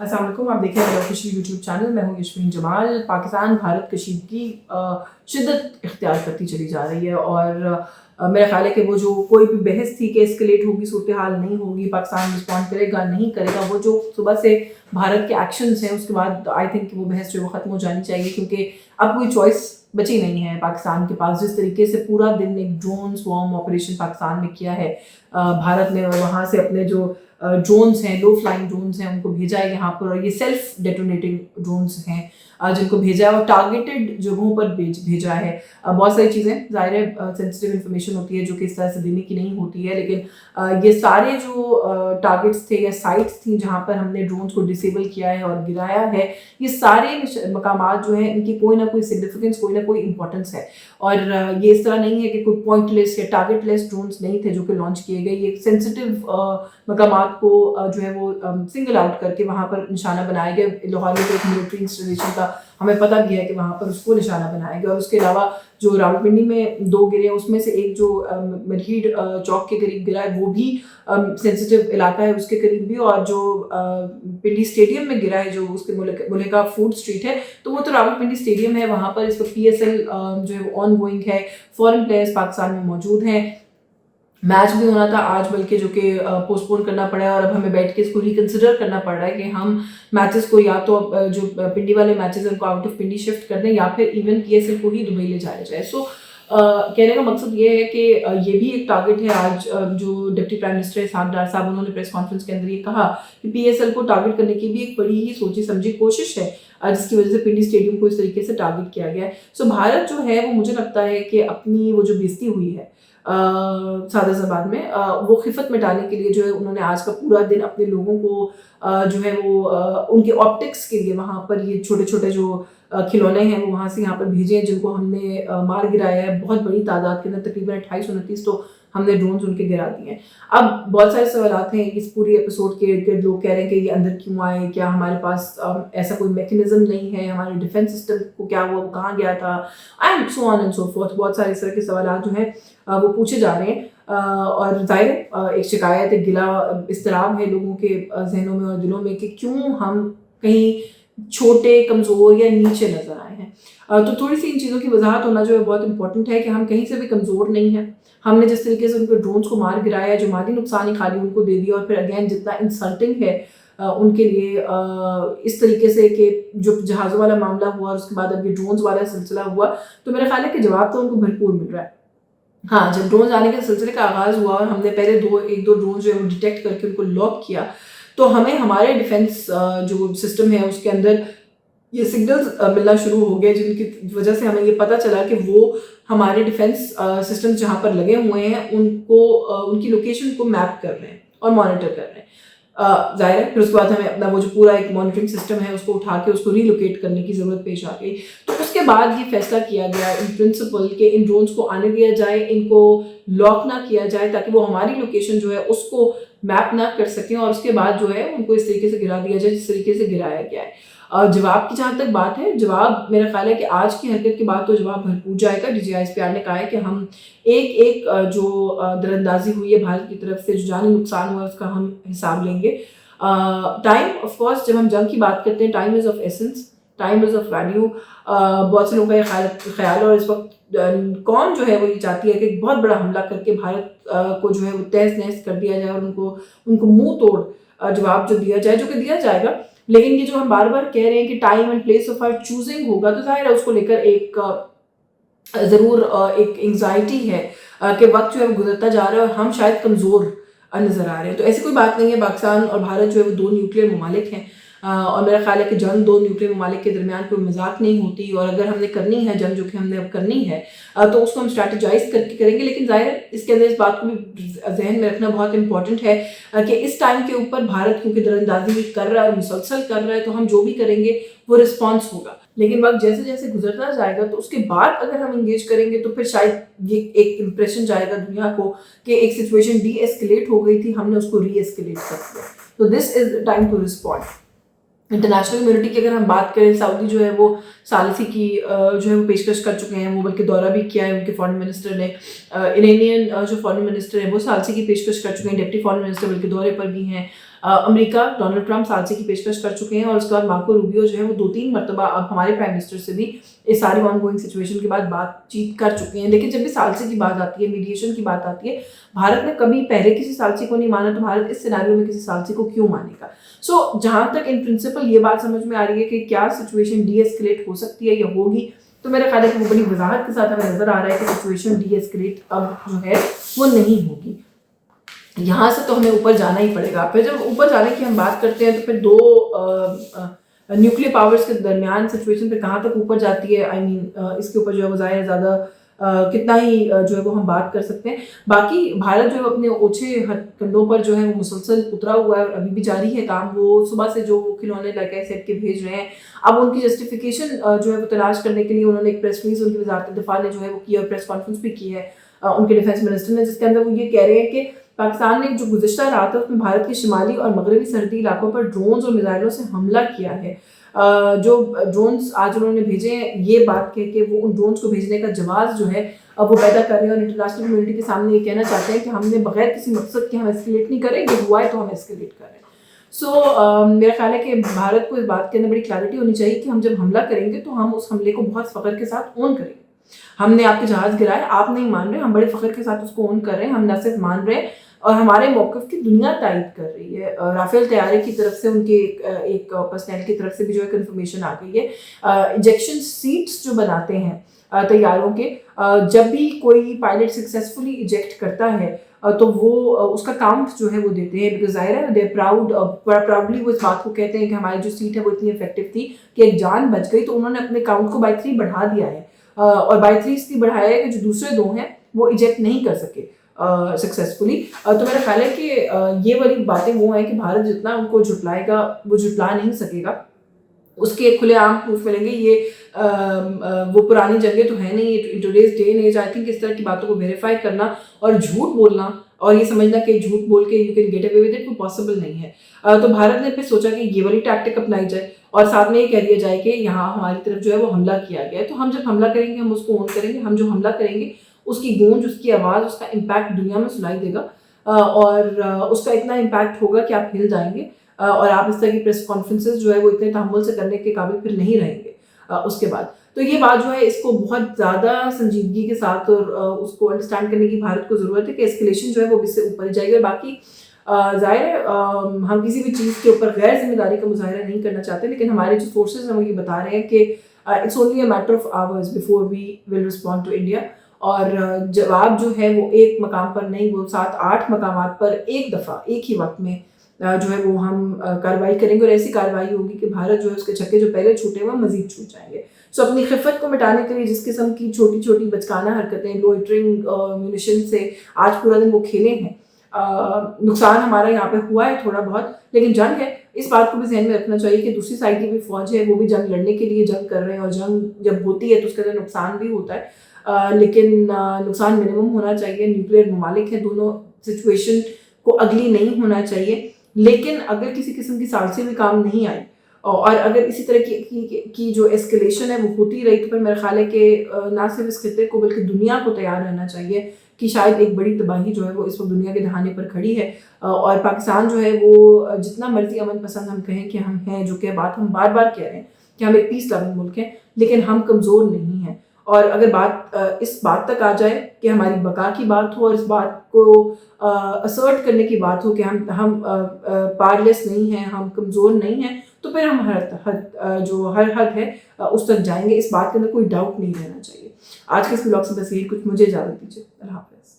अस्सलाम वालेकुम, आप देख रहे हैं ऑफिशियल यूट्यूब चैनल। मैं हूँ यशमीन जमाल। पाकिस्तान भारत कशीदगी शिद्दत इख्तियार करती चली जा रही है और मेरा ख्याल है कि वो जो कोई भी बहस थी कि एस्केलेट होगी, सूरत हाल नहीं होगी, पाकिस्तान रिस्पॉन्ड करेगा नहीं करेगा, वो जो सुबह से भारत के एक्शंस हैं उसके बाद आई थिंक वो बहस जो है वो ख़त्म हो जानी चाहिए, क्योंकि अब कोई चॉइस बची नहीं है पाकिस्तान के पास। जिस तरीके से पूरा दिन एक ड्रोन स्वॉर्म ऑपरेशन पाकिस्तान ने किया है, भारत ने वहाँ से अपने जो ड्रोन्स हैं, लो फ्लाइंग ड्रोन्स हैं, उनको भेजा है यहाँ पर, और ये सेल्फ डेटोनेटिंग ड्रोन्स हैं जिनको भेजा है और टारगेटेड जगहों पर भेजा है। बहुत सारी चीज़ें ज़ाहिर है सेंसिटिव इन्फॉर्मेशन होती है जो कि इस तरह से देने की नहीं होती है, लेकिन ये सारे जो टारगेट्स थे या साइट्स थी जहाँ पर हमने ड्रोन्स को डिसेबल किया है और गिराया है, ये सारे मकामात जो हैं इनकी कोई ना कोई सिग्निफिकेंस, कोई ना कोई इंपॉर्टेंस है। और ये इस तरह नहीं है कि कोई पॉइंटलेस या टारगेटलेस ड्रोन्स नहीं थे जो कि लॉन्च किए गए। ये सेंसिटिव मकामात को जो है वो सिंगल आउट करके वहाँ पर निशाना बनाया गया। लाहौर में तो एक मिलिट्री इंस्टॉलेशन का हमें पता भी है कि वहाँ पर उसको निशाना बनाया गया, और उसके अलावा जो रावलपिंडी में 2 गिरे, उसमें से एक जो मरहीड चौक के करीब गिरा है वो भी सेंसिटिव इलाका है उसके करीब भी, और जो पिंडी स्टेडियम में गिरा है जो उसके मुलेका फूड स्ट्रीट है, तो वो तो रावलपिंडी स्टेडियम है, वहाँ पर इस वक्त PSL जो है वो ऑन गोइंग है। फॉरेन प्लेयर्स पाकिस्तान में मौजूद हैं। मैच भी होना था आज, बल्कि जो कि पोस्टपोन करना पड़ा है, और अब हमें बैठ के इसको रिकन्सिडर करना पड़ रहा है कि हम मैचेस को या तो जो पिंडी वाले मैचेस हैं उनको आउट ऑफ पिंडी शिफ्ट कर दें, या फिर इवन PSL को ही दुबई ले जाया जाए। सो कहने का मकसद ये है कि ये भी एक टारगेट है। आज जो डिप्टी प्राइम मिनिस्टर इसहाक डार साहब, उन्होंने प्रेस कॉन्फ्रेंस के अंदर ये कहा कि PSL को टारगेट करने की भी एक बड़ी ही सोची समझी कोशिश है, जिसकी वजह से पिंडी स्टेडियम को इस तरीके से टारगेट किया गया है। सो भारत जो है वो, मुझे लगता है कि अपनी वो जो बेइज्जती हुई है सादा ज़बान में, वो खिफत मिटाने के लिए जो है उन्होंने आज का पूरा दिन अपने लोगों को जो है वो उनके ऑप्टिक्स के लिए वहाँ पर ये छोटे छोटे जो खिलौने हैं वो वहाँ से यहाँ पर भेजे हैं, जिनको हमने मार गिराया है बहुत बड़ी तादाद के अंदर, तकरीबन 28-29 तो हमने ड्रोन्स उनके गिरा दिए हैं। अब बहुत सारे सवाल हैं इस पूरी एपिसोड के इर्द गिर्द। लोग कह रहे हैं कि ये अंदर क्यों आए, क्या हमारे पास ऐसा कोई मैकेनिज्म नहीं है, हमारे डिफेंस सिस्टम को क्या हुआ, वो कहाँ गया था, and so on and so fourth. बहुत सारे इस तरह के सवाल जो हैं वो पूछे जा रहे हैं, और जाहिर एक शिकायत, एक गिला इस्तराब है लोगों के जहनों में और दिलों में कि क्यों हम कहीं छोटे, कमज़ोर या नीचे नज़र आए हैं। तो थोड़ी सी इन चीज़ों की वजाहत होना जो है बहुत इंपॉर्टेंट है कि हम कहीं से भी कमज़ोर नहीं हैं। हमने जिस तरीके से उनके ड्रोन्स को मार गिराया, जो माली नुकसान ही खाली उनको दे दिया, और फिर अगेन जितना इंसल्टिंग है उनके लिए इस तरीके से कि जो जहाज़ों वाला मामला हुआ और उसके बाद अब ये ड्रोन्स वाला सिलसिला हुआ, तो मेरा ख्याल है कि जवाब तो उनको भरपूर मिल रहा है। हाँ, जब ड्रोन आने के सिलसिले का आगाज़ हुआ और हमने पहले 1-2 ड्रोन जो है वो डिटेक्ट करके उनको लॉक किया, तो हमें हमारे डिफेंस जो सिस्टम है उसके अंदर ये सिग्नल्स मिलना शुरू हो गए, जिनकी वजह से हमें ये पता चला कि वो हमारे डिफेंस सिस्टम्स जहाँ पर लगे हुए हैं उनको उनकी लोकेशन को मैप कर रहे हैं और मॉनिटर कर रहे हैं। ज़ाहिर है फिर उसके बाद हमें अपना वो जो पूरा एक मॉनिटरिंग सिस्टम है उसको उठा के उसको रीलोकेट करने की ज़रूरत पेश आ गई। तो उसके बाद ये फैसला किया गया इन प्रिंसिपल कि इन ड्रोन्स को आने दिया जाए, इनको लॉक ना किया जाए, ताकि वो हमारी लोकेशन जो है उसको मैप ना कर सकें, और उसके बाद जो है उनको इस तरीके से गिरा दिया जाए जिस तरीके से गिराया गया है। जवाब की जहाँ तक बात है, जवाब मेरा ख्याल है कि आज की हरकत के बाद तो जवाब भरपूर जाएगा। DGISPR ने कहा है कि हम एक जो दरअंदाजी हुई है भारत की तरफ से, जो जानी नुकसान हुआ उसका हम हिसाब लेंगे। टाइम ऑफ कोर्स, जब हम जंग की बात करते हैं, time is of essence, time is of value. बहुत से लोगों का ये ख्याल और इस वक्त कौन जो है वो ये चाहती है कि बहुत बड़ा हमला करके भारत को जो है वो तहस नहस कर दिया जाए और उनको मुंह तोड़ जवाब जो दिया जाए, जो कि दिया जाएगा। लेकिन ये जो हम बार बार कह रहे हैं कि time and place of our choosing होगा, तो जाहिर है उसको लेकर एक ज़रूर एक एंग्जाइटी है कि वक्त जो है वो गुजरता जा रहा है और हम शायद कमज़ोर नज़र आ रहे हैं। तो ऐसी कोई बात नहीं है। पाकिस्तान और भारत जो है वो 2 न्यूक्लियर ममालिक हैं, और मेरा ख्याल है कि जंग 2 न्यूक्लियर ममालिक के दरमियान कोई मजाक नहीं होती, और अगर हमने करनी है जंग, जो कि हमने अब करनी है, तो उसको हम स्ट्रैटेजाइज करके करेंगे। लेकिन ज़ाहिर है इसके अंदर इस बात को भी जहन में रखना बहुत इंपॉर्टेंट है कि इस टाइम के ऊपर भारत क्योंकि दरअंदाजी कर रहा है और मुसलसल कर रहा है, तो हम जो भी करेंगे वो रिस्पॉन्स होगा। लेकिन वक्त जैसे जैसे गुजरता जाएगा तो उसके बाद अगर हम इंगेज करेंगे तो फिर शायद ये एक इम्प्रेशन जाएगा दुनिया को कि एक सिचुएशन डी एस्केलेट हो गई थी, हमने उसको री एस्केलेट कर दिया। तो this is time to respond. International community की अगर हम बात करें, सऊदी जो है वो सालिसी की जो है वो पेशकश कर चुके हैं, वो बल्कि दौरा भी किया है उनके फॉरेन मिनिस्टर ने। इरानियन जो फॉरेन मिनिस्टर है वो सालिसी की पेशकश कर चुके हैं, डिप्टी फॉरेन मिनिस्टर बल्कि दौरे पर भी हैं। امریکا ڈونلڈ ٹرمپ ثالثی کی پیشکش کر چکے ہیں اور اس کے بعد مارکو روبیو جو ہے وہ 2-3 مرتبہ اب ہمارے پرائم منسٹر سے بھی اس ساری آن گوئنگ سچویشن کے بعد بات چیت کر چکے ہیں. لیکن جب بھی ثالثی کی بات آتی ہے, میڈیشن کی بات آتی ہے, بھارت نے کبھی پہلے کسی ثالثی کو نہیں مانا, تو بھارت اس سیناریو میں کسی ثالثی کو کیوں مانے گا؟ سو جہاں تک ان پرنسپل یہ بات سمجھ میں آ رہی ہے کہ کیا سچویشن ڈی ایسکلیٹ ہو سکتی ہے یا ہوگی, تو میرا خیال ہے کہ وہ بڑی وضاحت کے ساتھ ہمیں نظر آ رہا ہے کہ سچویشن ڈی ایسکلیٹ اب جو ہے وہ نہیں ہوگی. یہاں سے تو ہمیں اوپر جانا ہی پڑے گا. پھر جب اوپر جانے کی ہم بات کرتے ہیں تو پھر دو نیوکلیر پاورز کے درمیان سچویشن پہ کہاں تک اوپر جاتی ہے, اس کے اوپر جو ہے وہ ظاہر زیادہ کتنا ہی جو ہے وہ ہم بات کر سکتے ہیں. باقی بھارت جو ہے اپنے اوچھے کندھوں پر جو ہے وہ مسلسل اترا ہوا ہے اور ابھی بھی جاری ہے کام. وہ صبح سے جو کھلونے لگے سیٹ کے بھیج رہے ہیں, اب ان کی جسٹیفیکیشن جو ہے وہ تلاش کرنے کے لیے انہوں نے ایک پریس ریلیز ان کی وزارت دفاع نے جو ہے وہ کی اور پریس کانفرنس بھی کی ہے ان کے ڈیفینس منسٹر نے, جس کے اندر وہ یہ کہہ رہے ہیں کہ پاکستان نے جو گزشتہ رات ہے اس میں بھارت کے شمالی اور مغربی سرحدی علاقوں پر ڈرونز اور میزائلوں سے حملہ کیا ہے. جو ڈرونز آج انہوں نے بھیجے ہیں, یہ بات کہہ کے وہ ان ڈرونز کو بھیجنے کا جواز جو ہے وہ پیدا کر رہے ہیں اور انٹرنیشنل کمیونٹی کے سامنے یہ کہنا چاہتے ہیں کہ ہم نے بغیر کسی مقصد کے ہم ایسکیلیٹ نہیں کریں, یہ ہوا ہے تو ہم ایسکیلیٹ کر رہے ہیں. سو میرا خیال ہے کہ بھارت کو اس بات کے اندر بڑی کلیئرٹی ہونی چاہیے کہ ہم جب حملہ کریں گے تو ہم اس حملے کو بہت فخر کے ساتھ اون کریں گے. ہم نے آپ کے جہاز گرائے, آپ نہیں مان رہے, ہم بڑے فخر کے ساتھ اس کو اون کر رہے ہیں. ہم نہ صرف مان رہے ہیں اور ہمارے موقف کی دنیا تائید کر رہی ہے. رافیل طیارے کی طرف سے ان کے ایک پرسنل کی طرف سے بھی جو ہے کنفرمیشن آ گئی ہے. انجیکشن سیٹس جو بناتے ہیں طیاروں کے, جب بھی کوئی پائلٹ سکسیزفلی ایجیکٹ کرتا ہے تو وہ اس کا کاؤنٹ جو ہے وہ دیتے ہیں, بیکاز ظاہر ہے دے پراؤڈلی وہ اس بات کو کہتے ہیں کہ ہماری جو سیٹ ہے وہ اتنی افیکٹو تھی کہ ایک جان بچ گئی, تو انہوں نے اپنے کاؤنٹ کو بائی 3 بڑھا دیا ہے. اور بائی 3 اس لیے بڑھایا ہے کہ جو دوسرے 2 ہیں وہ ایجیکٹ نہیں کر سکے سکسیزفلی. تو میرا خیال ہے کہ یہ والی باتیں وہ ہیں کہ بھارت جتنا ان کو جھٹلائے گا وہ جھٹلا نہیں سکے گا. اس کے کھلے عام پروف ملیں گے. یہ وہ پرانی جنگیں تو ہے نہیں, in today's day and age I think اس طرح کی باتوں کو ویریفائی کرنا اور جھوٹ بولنا اور یہ سمجھنا کہ جھوٹ بول کے you can get away with it وہ پاسبل نہیں ہے. تو بھارت نے پھر سوچا کہ یہ والی ٹیکٹک اپنائی جائے اور ساتھ میں یہ کہہ دیا جائے کہ یہاں ہماری طرف جو ہے وہ حملہ کیا گیا ہے. تو ہم جب حملہ کریں گے ہم اس کو اون کریں گے. ہم جو حملہ کریں گے اس کی گونج, اس کی آواز, اس کا امپیکٹ دنیا میں سنائی دے گا اور اس کا اتنا امپیکٹ ہوگا کہ آپ ہل جائیں گے اور آپ اس طرح کی پریس کانفرنسز جو ہے وہ اتنے تحمل سے کرنے کے قابل پھر نہیں رہیں گے اس کے بعد. تو یہ بات جو ہے اس کو بہت زیادہ سنجیدگی کے ساتھ اور اس کو انڈرسٹینڈ کرنے کی بھارت کو ضرورت ہے کہ اسکلیشن جو ہے وہ اس سے اوپر جائے گی. اور باقی ظاہر ہے ہم کسی بھی چیز کے اوپر غیر ذمہ داری کا مظاہرہ نہیں کرنا چاہتے, لیکن ہمارے جو سورسز ہیں وہ یہ بتا رہے ہیں کہ it's only a matter of hours before we will respond to India. اور جواب جو ہے وہ ایک مقام پر نہیں, وہ 7-8 مقامات پر ایک دفعہ ایک ہی وقت میں جو ہے وہ ہم کارروائی کریں گے اور ایسی کارروائی ہوگی کہ بھارت جو ہے اس کے چھکے جو پہلے چھوٹے ہوئے مزید چھوٹ جائیں گے. سو اپنی خفت کو مٹانے کے لیے جس قسم کی چھوٹی چھوٹی بچکانہ حرکتیں, لوئٹرنگ میونیشن سے آج پورا دن وہ کھیلے ہیں, نقصان ہمارا یہاں پہ ہوا ہے تھوڑا بہت, لیکن جنگ ہے. اس بات کو بھی ذہن میں رکھنا چاہیے کہ دوسری سائڈ کی بھی فوج ہے, وہ بھی جنگ لڑنے کے لیے جنگ کر رہے ہیں اور جنگ جب ہوتی ہے تو اس کے اندر نقصان بھی ہوتا ہے, لیکن نقصان منیمم ہونا چاہیے. نیوکلیر ممالک ہیں دونوں, سچویشن کو اگلی نہیں ہونا چاہیے. لیکن اگر کسی قسم کی ثالثی بھی کام نہیں آئی اور اگر اسی طرح کی جو ایسکلیشن ہے وہ ہوتی رہی تو پھر میرا خیال ہے کہ نہ صرف اس خطے کو بلکہ دنیا کو تیار رہنا چاہیے کہ شاید ایک بڑی تباہی جو ہے وہ اس وقت دنیا کے دہانے پر کھڑی ہے. اور پاکستان جو ہے وہ جتنا مرضی امن پسند ہم کہیں کہ ہم ہیں, جو کہ بات ہم بار بار کہہ رہے ہیں کہ ہم ایک پیس لونگ ملک ہیں, لیکن ہم کمزور نہیں ہیں. اور اگر بات اس بات تک آ جائے کہ ہماری بقا کی بات ہو اور اس بات کو اسرٹ کرنے کی بات ہو کہ ہم پاورلیس نہیں ہیں, ہم کمزور نہیں ہیں, تو پھر ہم ہر حد ہے اس تک جائیں گے. اس بات کے اندر کوئی ڈاؤٹ نہیں رہنا چاہیے. آج کے اس بلاگ سے بس یہی کچھ, مجھے اجازت دیجیے. اللہ حافظ.